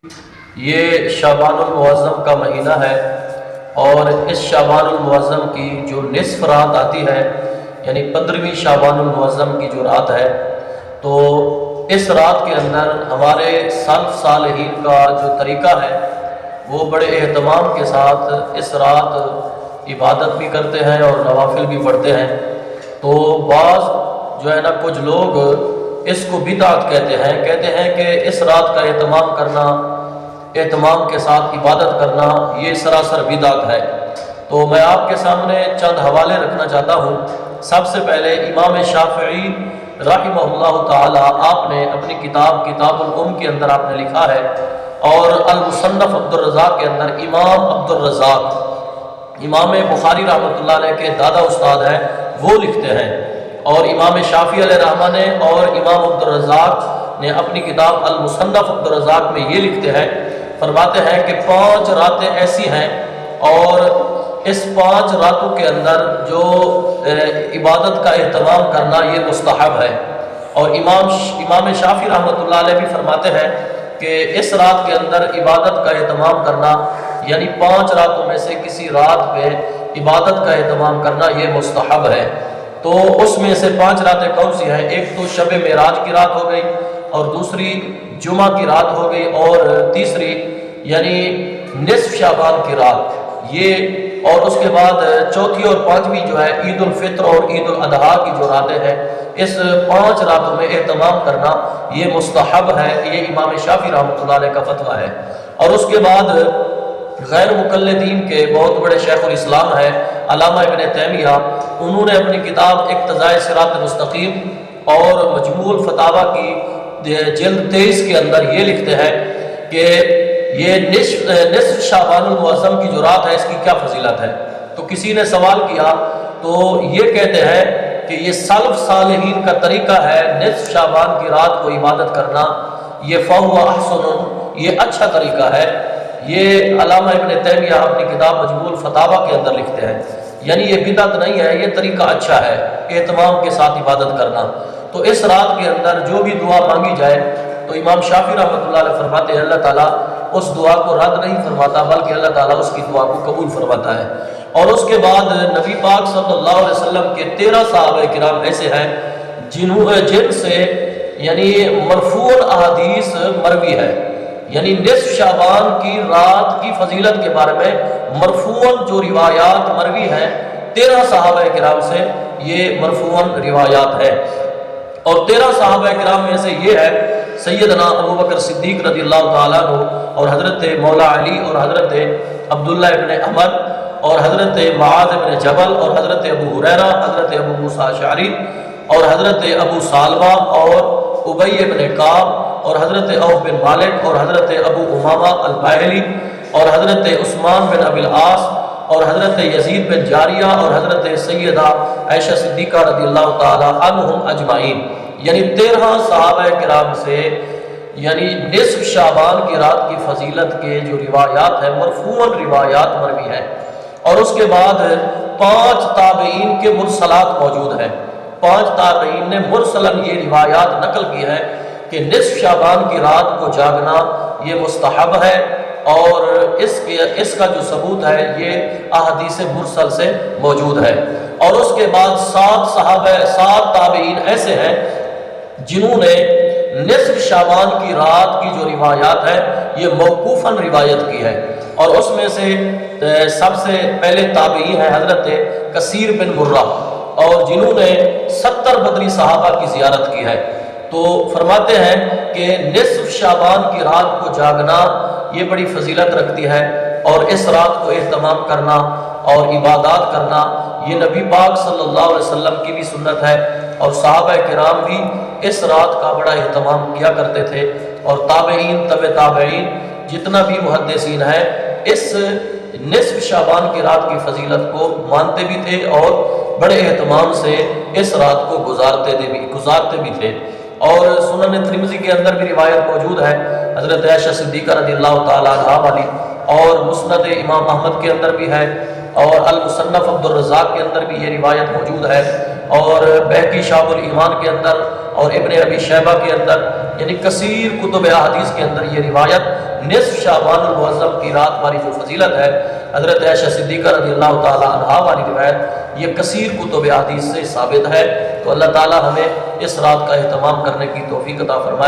یہ شعبان المعظم کا مہینہ ہے، اور اس شعبان المعظم کی جو نصف رات آتی ہے، یعنی 15ویں شعبان المعظم کی جو رات ہے، تو اس رات کے اندر ہمارے سلف صالحین کا جو طریقہ ہے وہ بڑے اہتمام کے ساتھ اس رات عبادت بھی کرتے ہیں اور نوافل بھی پڑھتے ہیں۔ تو بعض جو ہے نا کچھ لوگ اس کو بدعت کہتے ہیں کہ اس رات کا اہتمام کرنا، اہتمام کے ساتھ عبادت کرنا، یہ سراسر بدعت ہے۔ تو میں آپ کے سامنے چند حوالے رکھنا چاہتا ہوں۔ سب سے پہلے امام شافعی رحمہ اللہ تعالی، آپ نے اپنی کتاب الام کے اندر آپ نے لکھا ہے، اور المصنف عبدالرزاق کے اندر امام عبدالرزاق، امام بخاری رحمۃ اللہ علیہ کے دادا استاد ہیں، وہ لکھتے ہیں، اور امام شافعی علیہ رحمہ نے اور امام عبدالرزاق نے اپنی کتاب المصنف عبدالرزاق میں یہ لکھتے ہیں، فرماتے ہیں کہ 5 راتیں ایسی ہیں، اور اس 5 راتوں کے اندر جو عبادت کا اہتمام کرنا یہ مستحب ہے۔ اور امام شافعی رحمۃ اللہ علیہ بھی فرماتے ہیں کہ اس رات کے اندر عبادت کا اہتمام کرنا، یعنی 5 راتوں میں سے کسی رات پہ عبادت کا اہتمام کرنا یہ مستحب ہے۔ تو اس میں سے 5 راتیں کون سی ہیں؟ ایک تو شب معراج کی رات ہو گئی، اور دوسری جمعہ کی رات ہو گئی، اور تیسری یعنی نصف شعبان کی رات یہ، اور اس کے بعد چوتھی اور 5ویں جو ہے عید الفطر اور عید الاضحیٰ کی جو راتیں ہیں، اس 5 راتوں میں اہتمام کرنا یہ مستحب ہے۔ یہ امام شافعی رحمۃ اللہ علیہ کا فتویٰ ہے۔ اور اس کے بعد غیر مقلدین کے بہت بڑے شیخ الاسلام ہیں علامہ ابن تیمیہ، انہوں نے اپنی کتاب اقتضاء صراط مستقیم اور مجموع الفتاوی کی جلد 23 کے اندر یہ لکھتے ہیں کہ یہ نصف شعبان المعظم کی جو رات ہے اس کی کیا فضیلت ہے؟ تو کسی نے سوال کیا تو یہ کہتے ہیں کہ یہ سلف صالحین کا طریقہ ہے نصف شعبان کی رات کو عبادت کرنا، یہ فَهُوَ أَحْسَنُ، یہ اچھا طریقہ ہے۔ یہ علامہ ابن تیمیہ اپنی کتاب مجموع الفتاوی کے اندر لکھتے ہیں، یعنی یہ بدعت نہیں ہے، یہ طریقہ اچھا ہے اہتمام کے ساتھ عبادت کرنا۔ تو اس رات کے اندر جو بھی دعا مانگی جائے تو امام شافعی رحمۃ اللہ علیہ فرماتے ہیں اللہ تعالیٰ اس دعا کو رد نہیں فرماتا، بلکہ اللہ تعالیٰ اس کی دعا کو قبول فرماتا ہے۔ اور اس کے بعد نبی پاک صلی اللہ علیہ وسلم کے 13 صحابہ کرام ایسے ہیں جن سے یعنی مرفوع احادیث مروی ہے، یعنی نصف شعبان کی رات کی فضیلت کے بارے میں مرفوع جو روایات مروی ہیں 13 صحابہ کرام سے، یہ مرفوع روایات ہیں۔ اور 13 صحابہ کرام میں سے یہ ہے سیدنا ابو بکر صدیق رضی اللہ تعالیٰ عنہ، اور حضرت مولا علی، اور حضرت عبداللہ ابن عمر، اور حضرت معاذ ابن جبل، اور حضرت ابو ہریرہ، حضرت ابو موسیٰ اشعری، اور حضرت ابو سالمہ، اور ابی ابن کعب، اور حضرت عوف بن مالک، اور حضرت ابو امامہ الباہلی، اور حضرت عثمان بن ابی العاص، اور حضرت یزید بن جاریہ، اور حضرت سیدہ عائشہ صدیقہ رضی اللہ تعالی عنہم اجمعین، یعنی 13 صحابہ کرام سے یعنی نصف شعبان کی رات کی فضیلت کے جو روایات ہیں مرفوع روایات مروی ہیں۔ اور اس کے بعد 5 تابعین کے مرسلات موجود ہیں، 5 تابعین نے مرسلاً یہ روایات نقل کی ہے کہ نصف شعبان کی رات کو جاگنا یہ مستحب ہے، اور اس کا جو ثبوت ہے یہ احادیث مرسل سے موجود ہے۔ اور اس کے بعد 7 تابعین ایسے ہیں جنہوں نے نصف شعبان کی رات کی جو روایات ہے یہ موقوفاً روایت کی ہے، اور اس میں سے سب سے پہلے تابعی ہیں حضرت کثیر بن مرہ، اور جنہوں نے 70 بدری صحابہ کی زیارت کی ہے۔ تو فرماتے ہیں کہ نصف شعبان کی رات کو جاگنا یہ بڑی فضیلت رکھتی ہے، اور اس رات کو اہتمام کرنا اور عبادات کرنا یہ نبی پاک صلی اللہ علیہ وسلم کی بھی سنت ہے، اور صحابہ کرام بھی اس رات کا بڑا اہتمام کیا کرتے تھے، اور تابعین تابعین جتنا بھی محدثین ہیں اس نصف شعبان کی رات کی فضیلت کو مانتے بھی تھے اور بڑے اہتمام سے اس رات کو گزارتے بھی تھے۔ اور سنن ترمذی کے اندر بھی روایت موجود ہے حضرت عائشہ صدیقہ رضی اللہ تعالیٰ عنہا والی، اور مسند امام احمد کے اندر بھی ہے، اور المصنف عبدالرزاق کے اندر بھی یہ روایت موجود ہے، اور بہقی شعب الایمان کے اندر، اور ابن ابی شیبہ کے اندر، یعنی کثیر کتب احادیث کے اندر یہ روایت نصف شعبان المعظم کی رات والی جو فضیلت ہے، حضرت عائشہ صدیقہ رضی اللہ تعالی عنہا والی روایت، یہ کثیر کتب حدیث سے ثابت ہے۔ تو اللہ تعالی ہمیں اس رات کا اہتمام کرنے کی توفیق عطا فرمائے۔